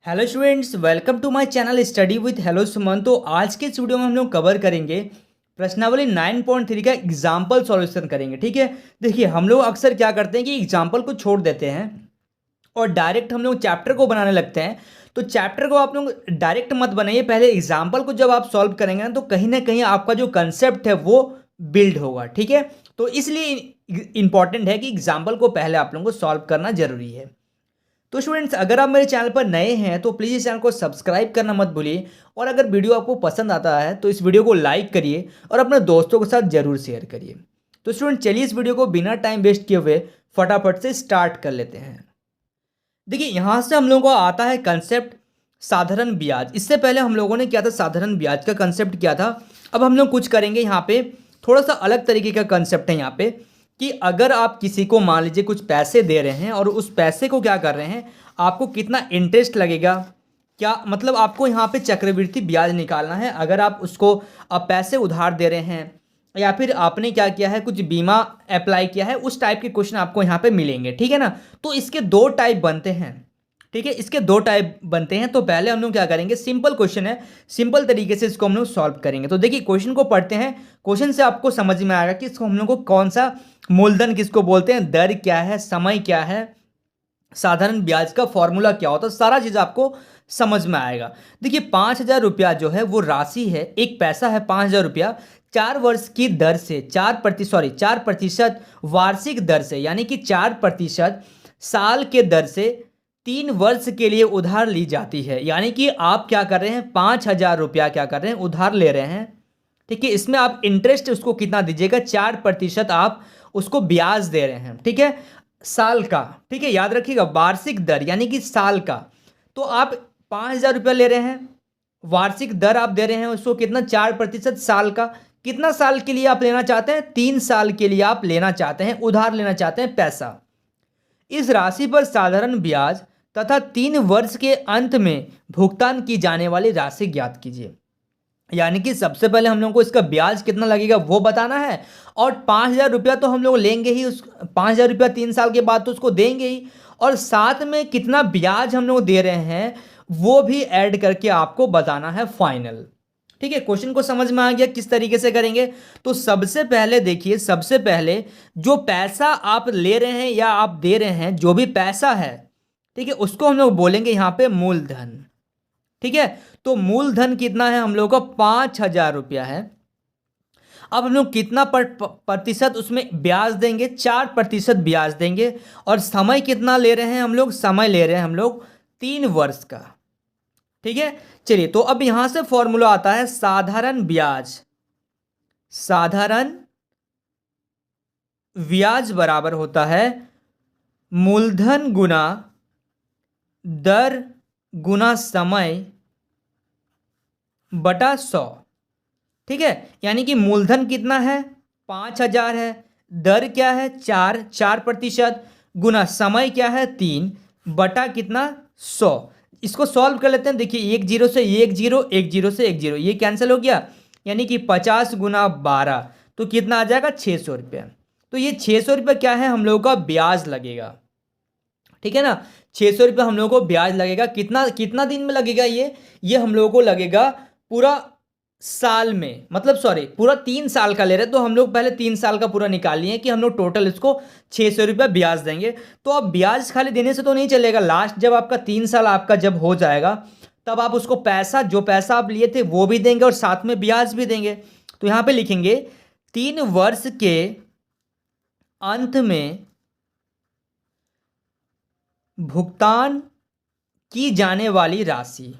Hello students, welcome to my channel study with hello Suman. तो आज के इस वीडियो में हम लोग कवर करेंगे प्रश्नावली 9.3 का एग्जाम्पल सॉल्यूशन करेंगे। ठीक है, देखिए हम लोग अक्सर क्या करते हैं कि एग्जाम्पल को छोड़ देते हैं और डायरेक्ट हम लोग चैप्टर को बनाने लगते हैं। तो चैप्टर को आप लोग डायरेक्ट मत बनाइए, पहले एग्जाम्पल को जब आप सॉल्व करेंगे ना तो कहीं ना कहीं आपका जो कंसेप्ट है वो बिल्ड होगा। ठीक है, तो इसलिए इंपॉर्टेंट है कि एग्जाम्पल को पहले आप लोगों को सॉल्व करना जरूरी है। तो स्टूडेंट्स, अगर आप मेरे चैनल पर नए हैं तो प्लीज़ इस चैनल को सब्सक्राइब करना मत भूलिए, और अगर वीडियो आपको पसंद आता है तो इस वीडियो को लाइक करिए और अपने दोस्तों के साथ ज़रूर शेयर करिए। तो स्टूडेंट, चलिए इस वीडियो को बिना टाइम वेस्ट किए हुए फटाफट से स्टार्ट कर लेते हैं। देखिए, यहाँ से हम लोगों को आता है कंसेप्ट साधारण ब्याज। इससे पहले हम लोगों ने क्या था, साधारण ब्याज का कंसेप्ट क्या था। अब हम लोग कुछ करेंगे यहाँ पे, थोड़ा सा अलग तरीके का कंसेप्ट है यहाँ पे, कि अगर आप किसी को मान लीजिए कुछ पैसे दे रहे हैं और उस पैसे को क्या कर रहे हैं, आपको कितना इंटरेस्ट लगेगा, क्या मतलब आपको यहाँ पे चक्रवृद्धि ब्याज निकालना है। अगर आप उसको आप पैसे उधार दे रहे हैं या फिर आपने क्या किया है, कुछ बीमा अप्लाई किया है, उस टाइप के क्वेश्चन आपको यहाँ पे मिलेंगे। ठीक है ना, तो इसके दो टाइप बनते हैं। ठीक है, इसके दो टाइप बनते हैं। तो पहले हम लोग क्या करेंगे, सिंपल क्वेश्चन है, सिंपल तरीके से इसको हम लोग सॉल्व करेंगे। तो देखिए क्वेश्चन को पढ़ते हैं, क्वेश्चन से आपको समझ में आएगा कि इसको हम लोग को कौन सा मूलधन किसको बोलते हैं, दर क्या है, समय क्या है, साधारण ब्याज का फॉर्मूला क्या होता है, सारा चीज आपको समझ में आएगा। देखिए 5,000 रुपया जो है वो राशि है, एक पैसा है 5,000 रुपया, 4 वर्ष की दर से 4% वार्षिक दर से, यानी कि 4% साल के दर से 3 वर्ष के लिए उधार ली जाती है। यानी कि आप क्या कर रहे हैं, 5,000 रुपया क्या कर रहे हैं, उधार ले रहे हैं। ठीक है, इसमें आप इंटरेस्ट उसको कितना दीजिएगा, 4% आप उसको ब्याज दे रहे हैं। ठीक है, साल का। ठीक है, याद रखिएगा, वार्षिक दर यानी कि साल का। तो आप 5,000 रुपया ले रहे हैं, वार्षिक दर आप दे रहे हैं उसको कितना, 4% साल का। कितना साल के लिए आप लेना चाहते हैं, 3 साल के लिए आप लेना चाहते हैं, उधार लेना चाहते हैं पैसा। इस राशि पर साधारण ब्याज तथा 3 वर्ष के अंत में भुगतान की जाने वाली राशि ज्ञात कीजिए। यानी कि सबसे पहले हम लोग को इसका ब्याज कितना लगेगा वो बताना है, और 5,000 रुपया तो हम लोग लेंगे ही, उस 5,000 रुपया 3 साल के बाद तो उसको देंगे ही, और साथ में कितना ब्याज हम लोग दे रहे हैं वो भी ऐड करके आपको बताना है फाइनल। ठीक है, क्वेश्चन को समझ में आ गया किस तरीके से करेंगे। तो सबसे पहले देखिए, सबसे पहले जो पैसा आप ले रहे हैं या आप दे रहे हैं, जो भी पैसा है, ठीक है, उसको हम लोग बोलेंगे यहाँ पे मूलधन। ठीक है, तो मूलधन कितना है हम लोग का, 5,000 रुपया है। अब हम लोग कितना प्रतिशत उसमें ब्याज देंगे, 4% ब्याज देंगे। और समय कितना ले रहे हैं हम लोग, समय ले रहे हैं हम लोग 3 वर्ष का। ठीक है, चलिए तो अब यहां से फॉर्मूला आता है साधारण ब्याज। साधारण ब्याज बराबर होता है मूलधन गुना दर गुना समय बटा 100। ठीक है, यानी कि मूलधन कितना है, 5,000 है, दर क्या है, 4% गुना समय क्या है, 3 बटा कितना, 100। इसको सॉल्व कर लेते हैं। देखिए, एक जीरो से एक जीरो, एक जीरो से एक जीरो, ये कैंसिल हो गया, यानी कि 50 गुना 12 तो कितना आ जाएगा, 600 रुपया। तो ये 600 रुपया क्या है, हम लोगों का ब्याज लगेगा। ठीक है ना, 600 रुपया हम लोगों को ब्याज लगेगा। कितना कितना दिन में लगेगा, ये हम लोगों को लगेगा पूरा साल में, मतलब सॉरी पूरा 3 साल का ले रहे हैं। तो हम लोग पहले 3 साल का पूरा निकाल लिए कि हम लोग टोटल इसको 600 रुपया ब्याज देंगे। तो अब ब्याज खाली देने से तो नहीं चलेगा, लास्ट जब आपका 3 साल आपका जब हो जाएगा तब आप उसको पैसा, जो पैसा आप लिए थे वो भी देंगे और साथ में ब्याज भी देंगे। तो यहाँ पे लिखेंगे 3 वर्ष के अंत में भुगतान की जाने वाली राशि।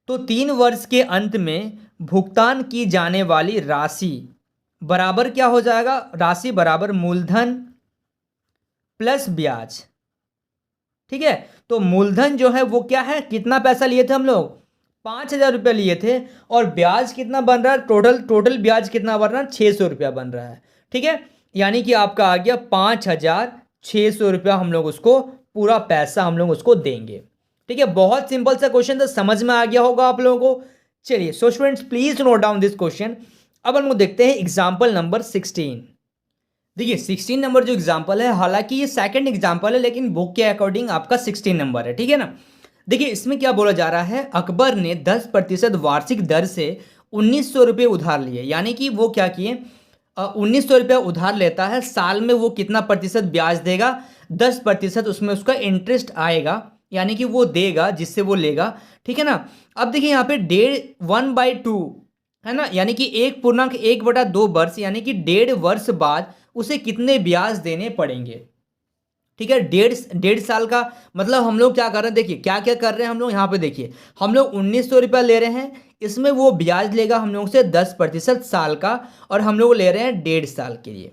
तो 3 वर्ष के अंत में भुगतान की जाने वाली राशि बराबर क्या हो जाएगा, राशि बराबर मूलधन प्लस ब्याज। ठीक है, तो मूलधन जो है वो क्या है, कितना पैसा लिए थे हम लोग, 5,000 रुपया लिए थे, और ब्याज कितना बन रहा है, टोटल ब्याज कितना बन रहा है, 600 रुपया बन रहा है। ठीक है, यानी कि आपका आ गया 5,600 रुपया, हम लोग उसको पूरा पैसा हम लोग उसको देंगे। ठीक है, बहुत सिंपल सा क्वेश्चन था, समझ में आ गया होगा आप लोगों को। चलिए so students, please note down this question. अब हम लोग देखते हैं एग्जाम्पल नंबर 16। देखिए 16 नंबर जो एग्जाम्पल है, हालांकि ये सेकंड एग्जाम्पल है लेकिन बुक के अकॉर्डिंग आपका 16 नंबर है। ठीक है ना, देखिए इसमें क्या बोला जा रहा है, अकबर ने 10% वार्षिक दर से 1900 रुपये उधार लिए, यानी कि वो क्या किए, 1900 रुपया उधार लेता है, साल में वो कितना प्रतिशत ब्याज देगा, 10% उसमें उसका इंटरेस्ट आएगा, यानी कि वो देगा जिससे वो लेगा, ठीक है ना। अब देखिए यहाँ पे 1/2 है ना, यानी कि 1.1/2 वर्ष, यानी कि 1.5 वर्ष बाद उसे कितने ब्याज देने पड़ेंगे, ठीक है। डेढ़ साल का मतलब हम लोग क्या कर रहे हैं, देखिए क्या क्या कर रहे हैं हम लोग यहाँ पे, देखिए हम लोग 1900 रुपया ले रहे हैं, इसमें वो ब्याज लेगा हम लोग से 10% साल का, और हम लोग ले रहे हैं 1.5 साल के लिए,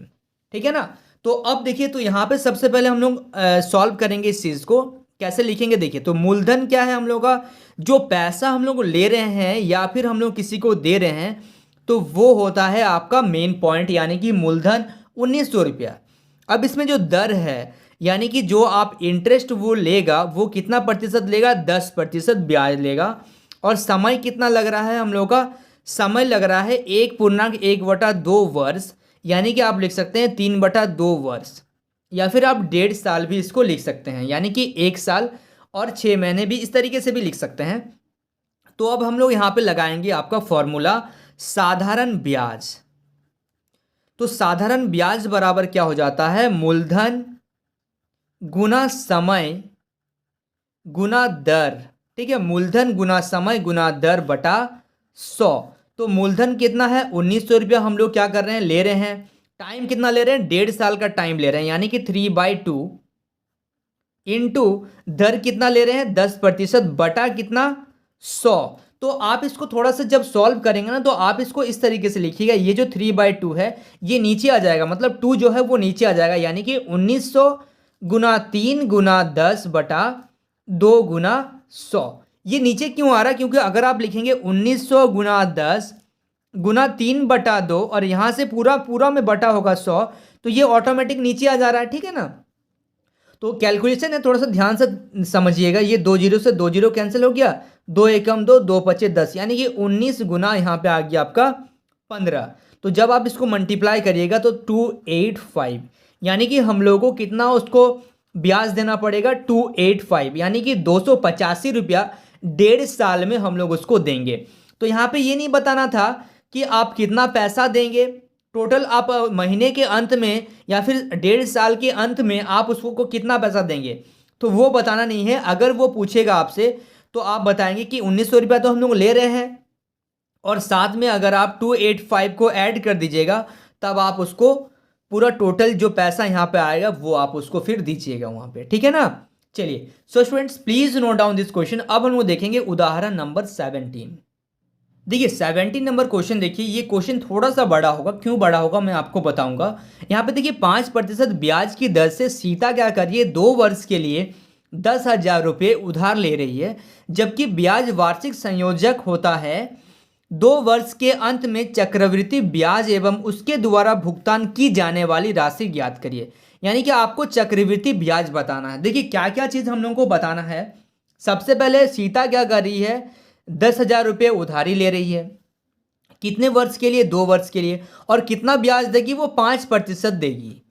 ठीक है ना। तो अब देखिए, तो यहाँ पे सबसे पहले हम लोग सॉल्व करेंगे इस चीज़ को, कैसे लिखेंगे, देखिए तो मूलधन क्या है हम लोग का, जो पैसा हम लोग ले रहे हैं या फिर हम लोग किसी को दे रहे हैं, तो वो होता है आपका मेन पॉइंट, यानी कि मूलधन 1900 रुपया। अब इसमें जो दर है, यानी कि जो आप इंटरेस्ट वो लेगा, वो कितना प्रतिशत लेगा, 10% ब्याज लेगा, और समय कितना लग रहा है हम लोग का, समय लग रहा है 1.1/2 वर्ष, यानी कि आप लिख सकते हैं 3/2 वर्ष, या फिर आप 1.5 साल भी इसको लिख सकते हैं, यानी कि 1 साल और 6 महीने भी, इस तरीके से भी लिख सकते हैं। तो अब हम लोग यहाँ पे लगाएंगे आपका फॉर्मूला साधारण ब्याज। तो साधारण ब्याज बराबर क्या हो जाता है, मूलधन गुना समय गुना दर, ठीक है, मूलधन गुना समय गुना दर बटा 100। तो मूलधन कितना है, 1900 रुपया हम लोग क्या कर रहे हैं, ले रहे हैं, टाइम कितना ले रहे हैं, 1.5 साल का टाइम ले रहे हैं, यानी कि 3/2 इंटू दर कितना ले रहे हैं, 10% बटा कितना, 100। तो आप इसको थोड़ा सा जब सॉल्व करेंगे ना, तो आप इसको इस तरीके से लिखिएगा, ये जो 3/2 है ये नीचे आ जाएगा, मतलब 2 जो है वो नीचे आ जाएगा, यानी कि 1900 गुना 3 गुना 10 बटा 2 गुना 100। ये नीचे क्यों आ रहा है, क्योंकि अगर आप लिखेंगे 1900 गुना 10 गुना 3/2, और यहाँ से पूरा पूरा में बटा होगा 100, तो ये ऑटोमेटिक नीचे आ जा रहा है, ठीक है ना। तो कैलकुलेशन है, थोड़ा सा ध्यान से समझिएगा, ये 2 जीरो से 2 जीरो कैंसिल हो गया, 2 एकम 2, 2 पचे 10, यानी कि 19 गुना यहाँ पे आ गया आपका 15। तो जब आप इसको मल्टीप्लाई करिएगा तो 285, यानी कि हम लोगों को कितना उसको ब्याज देना पड़ेगा, 285, यानी कि 285 रुपया 1.5 साल में हम लोग उसको देंगे। तो यहाँ पे ये नहीं बताना था कि आप कितना पैसा देंगे टोटल, आप महीने के अंत में या फिर 1.5 साल के अंत में आप उसको को कितना पैसा देंगे, तो वो बताना नहीं है। अगर वो पूछेगा आपसे तो आप बताएंगे कि 1900 रुपया तो हम लोग ले रहे हैं, और साथ में अगर आप 285 को ऐड कर दीजिएगा, तब आप उसको पूरा टोटल जो पैसा यहाँ पे आएगा वो आप उसको फिर दीजिएगा वहाँ पे, ठीक है ना। चलिए, so students please note down this question. अब हम लोग देखेंगे उदाहरण नंबर 17। देखिए 17 नंबर क्वेश्चन, देखिए ये क्वेश्चन थोड़ा सा बड़ा होगा, क्यों बड़ा होगा मैं आपको बताऊंगा। यहाँ पे देखिए 5% ब्याज की दर से सीता क्या कर रही है, 2 वर्ष के लिए 10,000 रुपये उधार ले रही है, जबकि ब्याज वार्षिक संयोजक होता है। 2 वर्ष के अंत में चक्रवृद्धि ब्याज एवं उसके द्वारा भुगतान की जाने वाली राशि ज्ञात करिए, यानी कि आपको चक्रवृद्धि ब्याज बताना है। देखिए क्या क्या चीज़ हम लोगों को बताना है। सबसे पहले सीता क्या कर रही है, 10,000 रुपये उधारी ले रही है, कितने वर्ष के लिए, 2 वर्ष के लिए, और कितना ब्याज देगी, वो 5% देगी,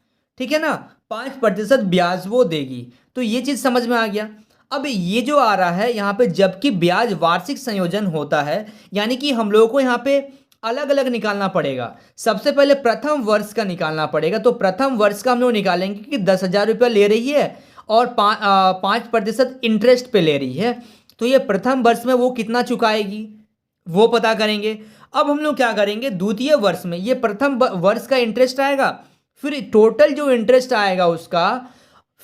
ठीक है ना, 5% ब्याज वो देगी। तो ये चीज़ समझ में आ गया। अब ये जो आ रहा है यहाँ पे, जबकि ब्याज वार्षिक संयोजन होता है, यानी कि हम लोगों को यहाँ पे अलग अलग निकालना पड़ेगा। सबसे पहले प्रथम वर्ष का निकालना पड़ेगा, तो प्रथम वर्ष का हम लोग निकालेंगे कि 10,000 रुपया ले रही है और 5% इंटरेस्ट पे ले रही है, तो ये प्रथम वर्ष में वो कितना चुकाएगी वो पता करेंगे। अब हम लोग क्या करेंगे, द्वितीय वर्ष में ये प्रथम वर्ष का इंटरेस्ट आएगा, फिर टोटल जो इंटरेस्ट आएगा उसका,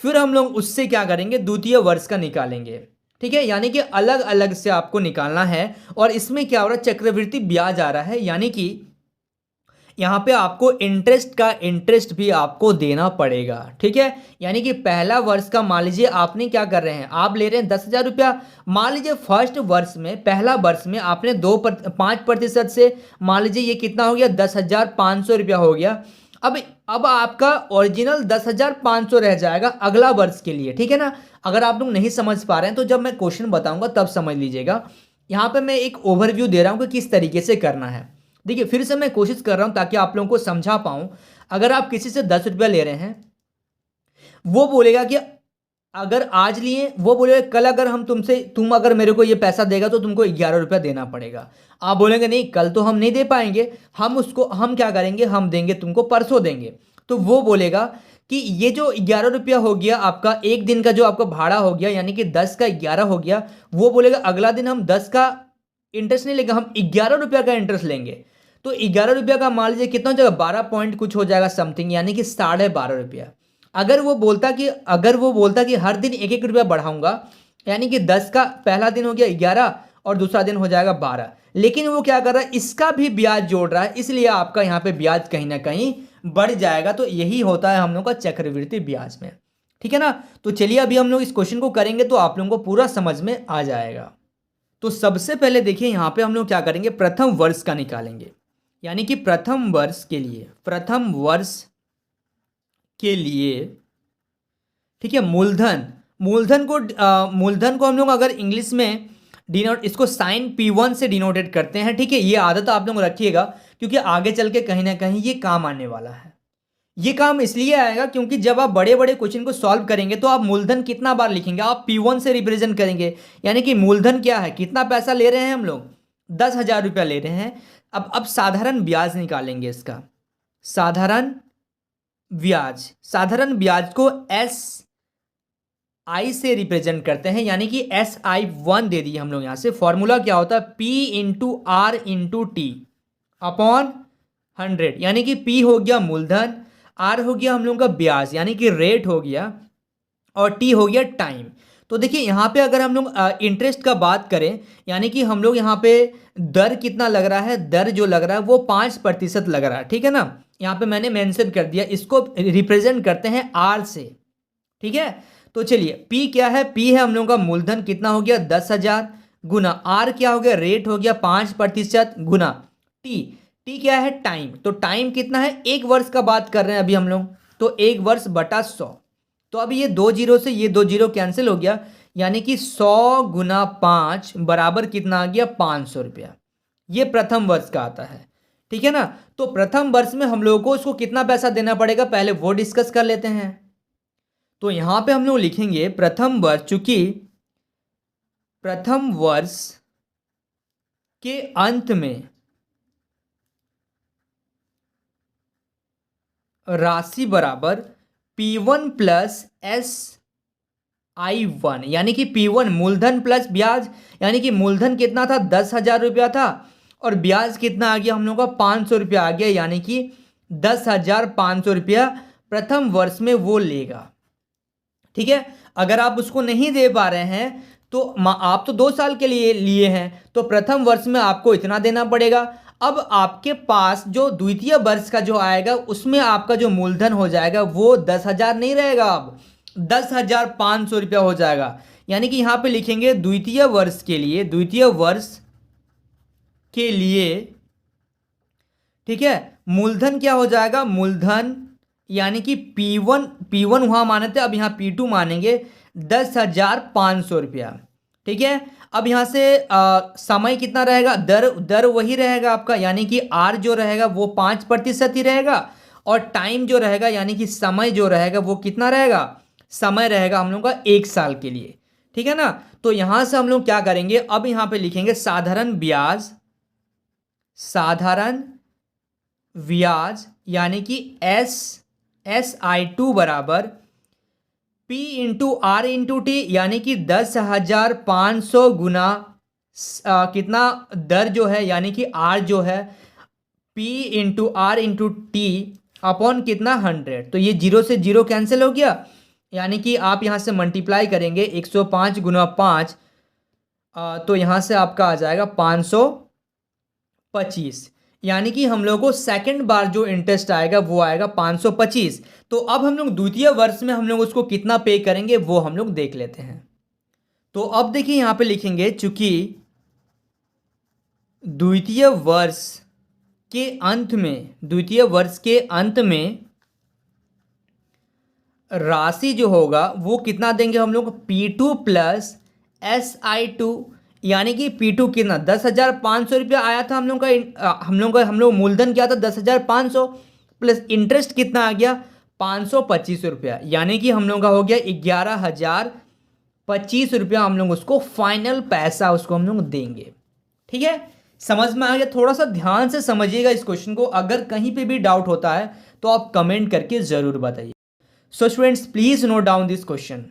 फिर हम लोग उससे क्या करेंगे, द्वितीय वर्ष का निकालेंगे, ठीक है। यानी कि अलग अलग से आपको निकालना है। और इसमें क्या हो रहा है, चक्रवृद्धि ब्याज आ रहा है, यानी कि यहाँ पे आपको इंटरेस्ट का इंटरेस्ट भी आपको देना पड़ेगा, ठीक है। यानी कि पहला वर्ष का मान लीजिए आपने क्या कर रहे हैं, आप ले रहे हैं 10,000 रुपया, मान लीजिए फर्स्ट वर्ष में, पहला वर्ष में आपने 5% से मान लीजिए ये कितना हो गया, 10,500 रुपया हो गया। अब आपका ओरिजिनल 10,500 रह जाएगा अगला वर्ष के लिए, ठीक है ना। अगर आप लोग नहीं समझ पा रहे हैं तो जब मैं क्वेश्चन बताऊंगा तब समझ लीजिएगा। यहाँ पे मैं एक ओवरव्यू दे रहा हूँ कि किस तरीके से करना है। देखिए फिर से मैं कोशिश कर रहा हूँ ताकि आप लोगों को समझा पाऊँ। अगर आप किसी से 10 रुपया ले रहे हैं, वो बोलेगा कि अगर आज लिए वो बोले कल अगर तुम अगर मेरे को ये पैसा देगा तो तुमको 11 रुपया देना पड़ेगा। आप बोलेंगे नहीं कल तो हम नहीं दे पाएंगे, हम क्या करेंगे, हम देंगे तुमको परसों देंगे। तो वो बोलेगा कि ये जो 11 रुपया हो गया आपका, एक दिन का जो आपका भाड़ा हो गया, यानी कि 10 का 11 हो गया, वो बोलेगा अगला दिन हम 10 का इंटरेस्ट नहीं लेंगे, हम 11 रुपया का इंटरेस्ट लेंगे। तो 11 रुपया का मान लीजिए कितना हो जाएगा, 12 पॉइंट कुछ हो जाएगा समथिंग, यानी कि 12.5 रुपया। अगर वो बोलता कि हर दिन 1-1 रुपया बढ़ाऊंगा, यानी कि 10 का पहला दिन हो गया 11 और दूसरा दिन हो जाएगा 12, लेकिन वो क्या कर रहा है, इसका भी ब्याज जोड़ रहा है, इसलिए आपका यहाँ पे ब्याज कहीं ना कहीं बढ़ जाएगा। तो यही होता है हम लोग का चक्रवृद्धि ब्याज में, ठीक है ना। तो चलिए अभी हम लोग इस क्वेश्चन को करेंगे तो आप लोगों को पूरा समझ में आ जाएगा। तो सबसे पहले देखिए यहाँ पे हम लोग क्या करेंगे, प्रथम वर्ष का निकालेंगे, यानी कि प्रथम वर्ष के लिए ठीक है, मूलधन को हम लोग अगर इंग्लिश में इसको साइन P1 से डिनोटेड करते हैं, ठीक है। ये आदत आप लोग रखिएगा क्योंकि आगे चल के कहीं ना कहीं ये काम आने वाला है। ये काम इसलिए आएगा क्योंकि जब आप बड़े बड़े क्वेश्चन को सॉल्व करेंगे तो आप मूलधन कितना बार लिखेंगे, आप P1 से रिप्रेजेंट करेंगे, यानी कि मूलधन क्या है, कितना पैसा ले रहे हैं हम लोग, 10,000 रुपया ले रहे हैं। अब साधारण ब्याज निकालेंगे इसका, साधारण ब्याज को SI से रिप्रेजेंट करते हैं, यानी कि SI1 दे दिए हम लोग। यहाँ से फॉर्मूला क्या होता है, P into R into T upon 100, यानी कि P हो गया मूलधन, R हो गया हम लोग का ब्याज यानी कि रेट हो गया, और T हो गया टाइम। तो देखिए यहाँ पे अगर हम लोग इंटरेस्ट का बात करें, यानी कि हम लोग यहाँ पे दर कितना लग रहा है, दर जो लग रहा है वो 5% लग रहा है, ठीक है ना। यहाँ पे मैंने मेंशन कर दिया, इसको रिप्रेजेंट करते हैं R से, ठीक है। तो चलिए P क्या है, P है हम लोगों का मूलधन, कितना हो गया 10,000, गुना R क्या हो गया, रेट हो गया 5%, गुना T क्या है, टाइम। तो टाइम कितना है, 1 वर्ष का बात कर रहे हैं अभी हम लोग, तो 1 वर्ष बटा 100। तो अभी ये 2 जीरो से ये 2 जीरो कैंसिल हो गया, यानी कि 100 गुना 5 बराबर कितना आ गया, 500 रुपया। ये प्रथम वर्ष का आता है, ठीक है ना। तो प्रथम वर्ष में हम लोगों को उसको कितना पैसा देना पड़ेगा, पहले वो डिस्कस कर लेते हैं। तो यहां पे हम लोग लिखेंगे प्रथम वर्ष, चूंकि प्रथम वर्ष के अंत में राशि बराबर P1 प्लस SI1, यानी कि P1 मूलधन प्लस ब्याज, यानी कि मूलधन कितना था, 10,000 रुपया था, और ब्याज कितना आ गया हम लोग का, 500 रुपया आ गया, यानी कि 10,500 रुपया प्रथम वर्ष में वो लेगा, ठीक है। अगर आप उसको नहीं दे पा रहे हैं तो आप तो 2 साल के लिए लिए हैं, तो प्रथम वर्ष में आपको इतना देना पड़ेगा। अब आपके पास जो द्वितीय वर्ष का जो आएगा उसमें आपका जो मूलधन हो जाएगा वो 10,000 नहीं रहेगा, अब 10,500 रुपया हो जाएगा। यानी कि यहाँ पे लिखेंगे द्वितीय वर्ष के लिए, ठीक है, मूलधन क्या हो जाएगा, मूलधन यानी कि P1 वहाँ माने थे, अब यहाँ P2 मानेंगे 10,500 रुपया, ठीक है। अब यहाँ से समय कितना रहेगा, दर वही रहेगा आपका, यानी कि R जो रहेगा वो 5% ही रहेगा, और टाइम जो रहेगा यानी कि समय जो रहेगा वो कितना रहेगा, समय रहेगा हम लोग का 1 साल के लिए, ठीक है ना। तो यहाँ से हम लोग क्या करेंगे, अब यहाँ पे लिखेंगे साधारण ब्याज यानी कि SI2 बराबर P into R into T, यानी कि 10,500 गुना कितना दर जो है, यानी कि R जो है P into R into T upon कितना 100। तो ये 0 से 0 कैंसिल हो गया, यानी कि आप यहाँ से मल्टीप्लाई करेंगे 105 गुना 5, तो यहाँ से आपका आ जाएगा 525, यानी कि हम लोग को सेकंड बार जो इंटरेस्ट आएगा वो आएगा 525। तो अब हम लोग द्वितीय वर्ष में हम लोग उसको कितना पे करेंगे वो हम लोग देख लेते हैं। तो अब देखिए यहाँ पे लिखेंगे, चूंकि द्वितीय वर्ष के अंत में राशि जो होगा वो कितना देंगे हम लोग, P2 प्लस SI2, यानी कि P2 कितना 10,500 रुपया आया था हम लोग मूलधन क्या था 10,500, प्लस इंटरेस्ट कितना आ गया 525 रुपया, यानी कि हम लोगों का हो गया 11,025 रुपया। हम लोग उसको फाइनल पैसा उसको हम लोग देंगे। ठीक है, समझ में आ गया? थोड़ा सा ध्यान से समझिएगा इस क्वेश्चन को। अगर कहीं पे भी डाउट होता है तो आप कमेंट करके जरूर बताइए। So students, please note down this question.